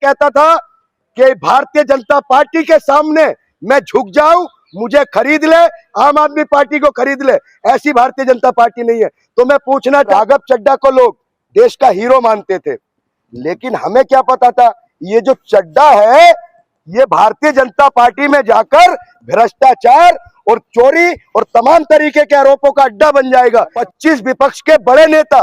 कहता था कि भारतीय जनता पार्टी के सामने मैं झुक जाऊं, मुझे खरीद ले, आम आदमी पार्टी को खरीद ले, ऐसी भारतीय जनता पार्टी नहीं है। तो मैं पूछना, राघव चड्ढा को लोग देश का हीरो मानते थे, लेकिन हमें क्या पता था ये जो चड्ढा है ये भारतीय जनता पार्टी में जाकर भ्रष्टाचार और चोरी और तमाम तरीके के आरोपों का अड्डा बन जाएगा। 25 विपक्ष के बड़े नेता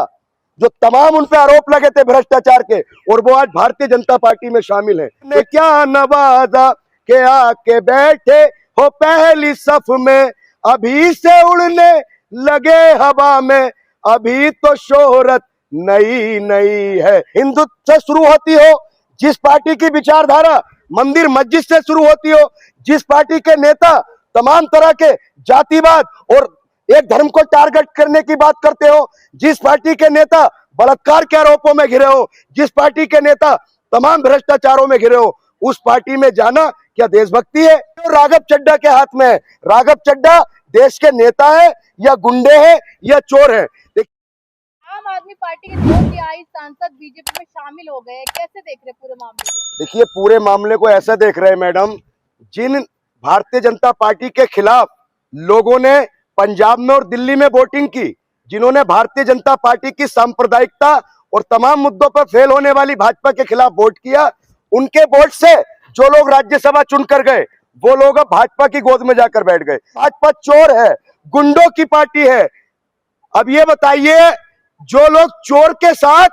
जो तमाम उन पे आरोप लगे थे भ्रष्टाचार के, और वो आज भारतीय जनता पार्टी में शामिल हैं। ने क्या नवाजा के आके बैठे हो पहली सफ में, अभी से उड़ने लगे हवा में, अभी तो शोहरत नई नई है। हिंदुत्व से शुरू होती हो जिस पार्टी की विचारधारा मंदिर मस्जिद से शुरू होती हो, जिस पार्टी के नेता तमाम तरह के जातिवाद और एक धर्म को टारगेट करने की बात करते हो, जिस पार्टी के नेता बलात्कार के आरोपों में घिरे हो, जिस पार्टी के नेता तमाम भ्रष्टाचारों में घिरे हो, उस पार्टी में जाना क्या देशभक्ति है? तो राघव चड्ढा के हाथ में है। राघव चड्ढा देश के नेता है या गुंडे हैं या चोर हैं? आम आदमी पार्टी के 2 तिहाई सांसद बीजेपी में शामिल हो गए, कैसे देख रहे पूरे मामले को? देखिए, पूरे मामले को ऐसा देख रहे हैं मैडम, जिन भारतीय जनता पार्टी के खिलाफ लोगों ने पंजाब में और दिल्ली में वोटिंग की, जिन्होंने भारतीय जनता पार्टी की सांप्रदायिकता और तमाम मुद्दों पर फेल होने वाली भाजपा के खिलाफ वोट किया, उनके वोट से जो लोग राज्यसभा चुनकर गए वो लोग अब भाजपा की गोद में जाकर बैठ गए। भाजपा चोर है, गुंडों की पार्टी है। अब ये बताइए, जो लोग चोर के साथ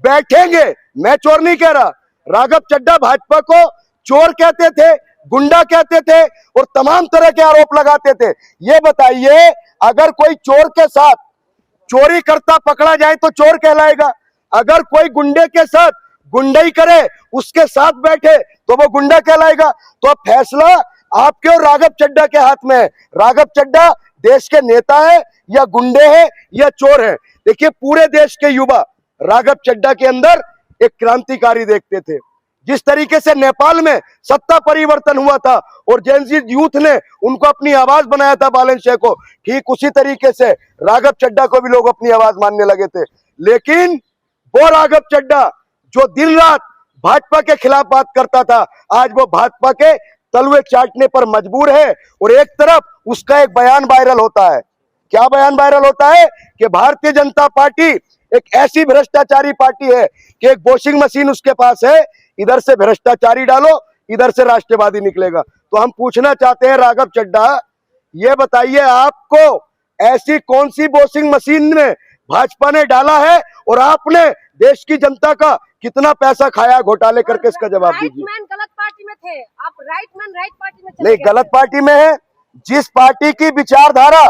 बैठेंगे, मैं चोर नहीं कह रहा, राघव चड्ढा भाजपा को चोर कहते थे, गुंडा कहते थे और तमाम तरह के आरोप लगाते थे। ये बताइए, अगर कोई चोर के साथ चोरी करता पकड़ा जाए तो चोर कहलाएगा, अगर कोई गुंडे के साथ गुंडाई करे, उसके साथ बैठे तो वो गुंडा कहलाएगा। तो अब फैसला आपके और राघव चड्ढा के हाथ में है। राघव चड्ढा देश के नेता है या गुंडे हैं या चोर हैं? देखिए, पूरे देश के युवा राघव चड्ढा के अंदर एक क्रांतिकारी देखते थे। जिस तरीके से नेपाल में सत्ता परिवर्तन हुआ था और जेनजी यूथ ने उनको अपनी आवाज बनाया था बालन शाह को, ठीक उसी तरीके से राघव चड्ढा को भी लोग अपनी आवाज मानने लगे थे। लेकिन वो राघव चड्ढा जो दिन रात भाजपा के खिलाफ बात करता था, आज वो भाजपा के तलवे चाटने पर मजबूर है। और एक तरफ उसका एक बयान वायरल होता है। क्या बयान वायरल होता है? कि भारतीय जनता पार्टी एक ऐसी भ्रष्टाचारी पार्टी है कि एक वॉशिंग मशीन उसके पास है, इधर से भ्रष्टाचारी डालो, इधर से राष्ट्रवादी निकलेगा। तो हम पूछना चाहते हैं, राघव चड्ढा, ये बताइए, आपको ऐसी कौन सी वॉशिंग मशीन में भाजपा ने डाला है और आपने देश की जनता का कितना पैसा खाया घोटाले करके? इसका जवाब दीजिए। गलत पार्टी में थे आप, राइट पार्टी में नहीं, गलत पार्टी में है। जिस पार्टी की विचारधारा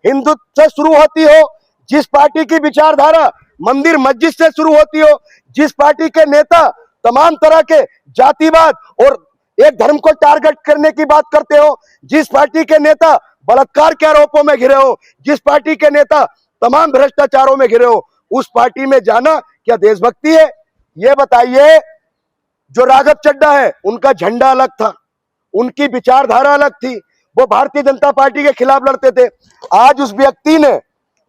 हिंदुत्व से शुरू होती हो, जिस पार्टी की विचारधारा मंदिर मस्जिद से शुरू होती हो, जिस पार्टी के नेता तमाम तरह के जातिवाद और एक धर्म को टारगेट करने की बात करते हो, जिस पार्टी के नेता बलात्कार के आरोपों में घिरे हो, जिस पार्टी के नेता तमाम भ्रष्टाचारों में घिरे हो, उस पार्टी में जाना क्या देशभक्ति है? ये बताइए, जो राघव चड्ढा है उनका झंडा अलग था, उनकी विचारधारा अलग थी, वो भारतीय जनता पार्टी के खिलाफ लड़ते थे। आज उस व्यक्ति ने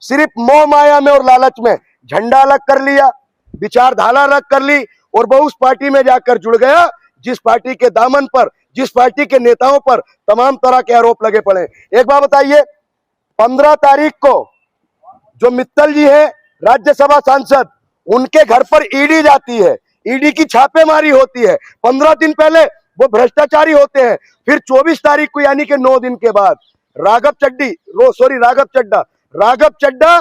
सिर्फ मोह माया में और लालच में झंडा अलग कर लिया, विचारधारा अलग कर ली और वो उस पार्टी में जाकर जुड़ गया जिस पार्टी के दामन पर, जिस पार्टी के नेताओं पर तमाम तरह के आरोप लगे पड़े। एक बात बताइए, 15 तारीख को जो मित्तल जी है राज्यसभा सांसद, उनके घर पर ईडी जाती है, ईडी की छापेमारी होती है। 15 दिन पहले वो भ्रष्टाचारी होते हैं। फिर 24 तारीख को यानी कि 9 दिन के बाद राघव चड्ढा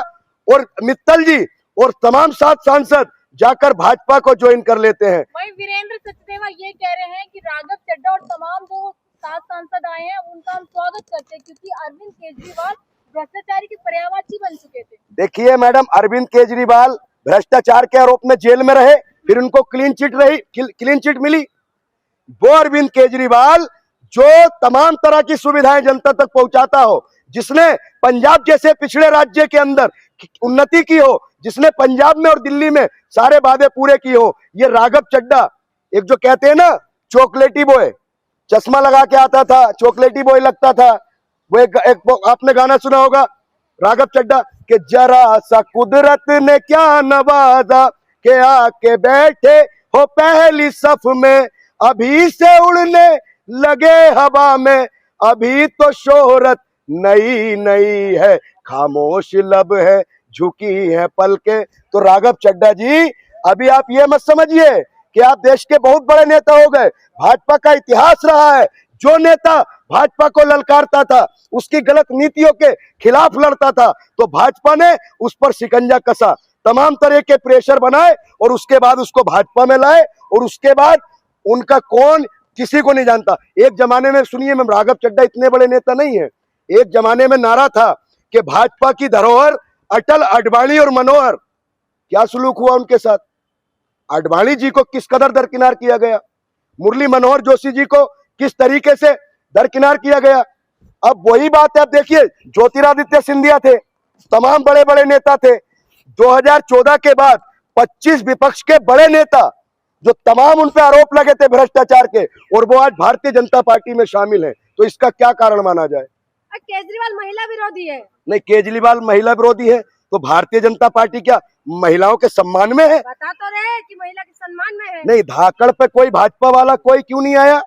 और मित्तल जी और तमाम 7 सांसद जाकर भाजपा को ज्वाइन कर लेते हैं। वही वीरेंद्र सचदेवा ये कह रहे हैं कि राघव चड्ढा और तमाम जो 7 सांसद आए हैं उनका हम स्वागत करते हैं, क्योंकि अरविंद केजरीवाल भ्रष्टाचारी के पर्यायवाची बन चुके थे। देखिए मैडम, अरविंद केजरीवाल भ्रष्टाचार के आरोप में जेल में रहे, फिर उनको क्लीन चिट मिली। वो अरविंद केजरीवाल जो तमाम तरह की सुविधाएं जनता तक पहुंचाता हो, जिसने पंजाब जैसे पिछड़े राज्य के अंदर उन्नति की हो, जिसने पंजाब में और दिल्ली में सारे वादे पूरे किए हो, ये राघव चड्ढा, एक जो कहते हैं ना चॉकलेटी बॉय, चश्मा लगा के आता था, चॉकलेटी बॉय लगता था, वो एक आपने गाना सुना होगा राघव चड्ढा के जरा सा कुदरत ने क्या नवाजा के आके बैठे हो पहली सफ में, अभी से उड़ने लगे हवा में, अभी तो शोहरत नई नई है, खामोश लब है झुकी है पलके। तो राघव चड्ढा जी, अभी आप ये मत समझिए कि आप देश के बहुत बड़े नेता हो गए। भाजपा का इतिहास रहा है, जो नेता भाजपा को ललकारता था, उसकी गलत नीतियों के खिलाफ लड़ता था, तो भाजपा ने उस पर शिकंजा कसा, तमाम तरह के प्रेशर बनाए और उसके बाद उसको भाजपा में लाए। और उसके बाद उनका कौन किसी को नहीं जानता। एक जमाने में, सुनिए, मैं राघव चड्ढा इतने बड़े नेता नहीं है, एक जमाने में नारा था कि भाजपा की धरोहर अटल, आडवाणी और मनोहर। क्या सुलूक हुआ उनके साथ? आडवाणी जी को किस कदर दरकिनार किया गया, मुरली मनोहर जोशी जी को किस तरीके से दरकिनार किया गया। अब वही बात है, अब देखिए, ज्योतिरादित्य सिंधिया थे, तमाम बड़े बड़े नेता थे। 2014 के बाद 25 विपक्ष के बड़े नेता, जो तमाम उन पे आरोप लगे थे भ्रष्टाचार के, और वो आज भारतीय जनता पार्टी में शामिल हैं। तो इसका क्या कारण माना जाए? केजरीवाल महिला विरोधी है। नहीं, केजरीवाल महिला विरोधी है तो भारतीय जनता पार्टी क्या महिलाओं के सम्मान में है? बता तो रहे कि महिला के सम्मान में है। नहीं, धाकड़ पे कोई भाजपा वाला कोई क्यों नहीं आया?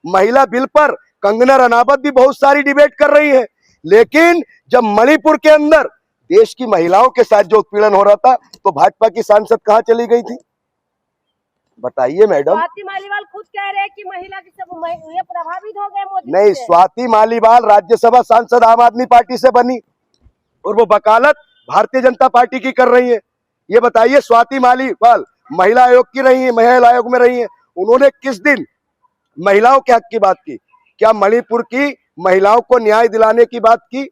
महिला बिल पर कंगना रनावत भी बहुत सारी डिबेट कर रही है, लेकिन जब मणिपुर के अंदर देश की महिलाओं के साथ जो उत्पीड़न हो रहा था, तो भाजपा की सांसद कहां चली गई थी? बताइए मैडम। स्वाति मालीवाल खुद कह रहे हैं कि महिला की सब ये प्रभावित हो गए मोदी नहीं, से। स्वाति मालीवाल राज्यसभा सांसद आम आदमी पार्टी से बनी और वो वकालत भारतीय जनता पार्टी की कर रही है। ये बताइए, स्वाति मालीवाल महिला आयोग की रही है, महिला आयोग में रही है, उन्होंने किस दिन महिलाओं के हक की बात की? क्या मणिपुर की महिलाओं को न्याय दिलाने की बात की?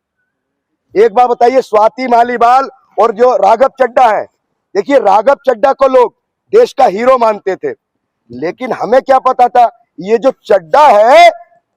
एक बात बताइए, स्वाति मालीवाल और जो राघव चड्ढा है, देखिए, राघव चड्ढा को लोग देश का हीरो मानते थे, लेकिन हमें क्या पता था ये जो चड्ढा है,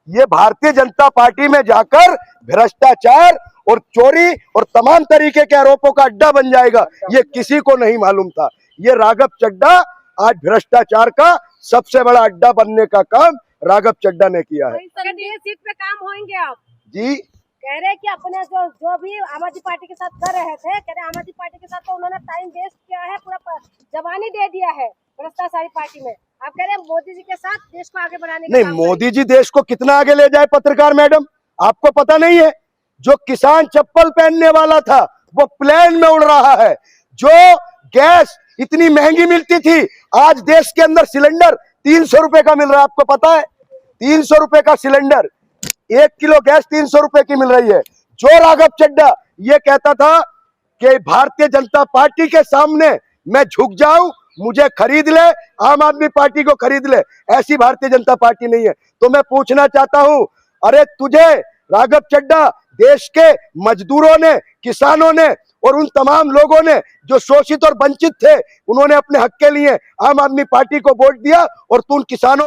ये भारतीय जनता पार्टी में जाकर भ्रष्टाचार और चोरी और तमाम तरीके के आरोपों का अड्डा बन जाएगा, ये किसी को नहीं मालूम था। ये राघव चड्ढा आज भ्रष्टाचार का सबसे बड़ा अड्डा बनने का काम राघव चड्ढा ने किया है। संसदीय सीट पे काम होंगे आप जी, कह रहे हैं कि अपने जो भी आम आदमी पार्टी के साथ कर रहे थे, कह रहे आम आदमी पार्टी के साथ तो उन्होंने टाइम वेस्ट किया है, पूरा जवानी दे दिया है भ्रष्टाचारी पार्टी में। आप कह रहे हैं मोदी जी के साथ देश को आगे बढ़ाने का नहीं, काम मोदी जी देश को कितना आगे ले जाए पत्रकार मैडम, आपको पता नहीं है? जो किसान चप्पल पहनने वाला था वो प्लेन में उड़ रहा है। जो गैस इतनी महंगी मिलती थी, आज देश के अंदर सिलेंडर 300 रुपए का मिल रहा है। आपको पता है? 300 रुपए का सिलेंडर, 1 किलो गैस 300 रुपए की मिल रही है। जो राघव चड्ढा ये कहता था कि भारतीय जनता पार्टी के सामने मैं झुक जाऊं, मुझे खरीद ले, आम आदमी पार्टी को खरीद ले, ऐसी भारतीय जनता पार्टी नहीं है। तो मैं पूछना चाहता हूं, अरे तुझे राघव चड्ढा देश के मजदूरों ने, किसानों ने और उन तमाम लोगों ने जो शोषित और वंचित थे, उन्होंने अपने हक के लिए आम आदमी पार्टी को वोट दिया और तू उन किसानों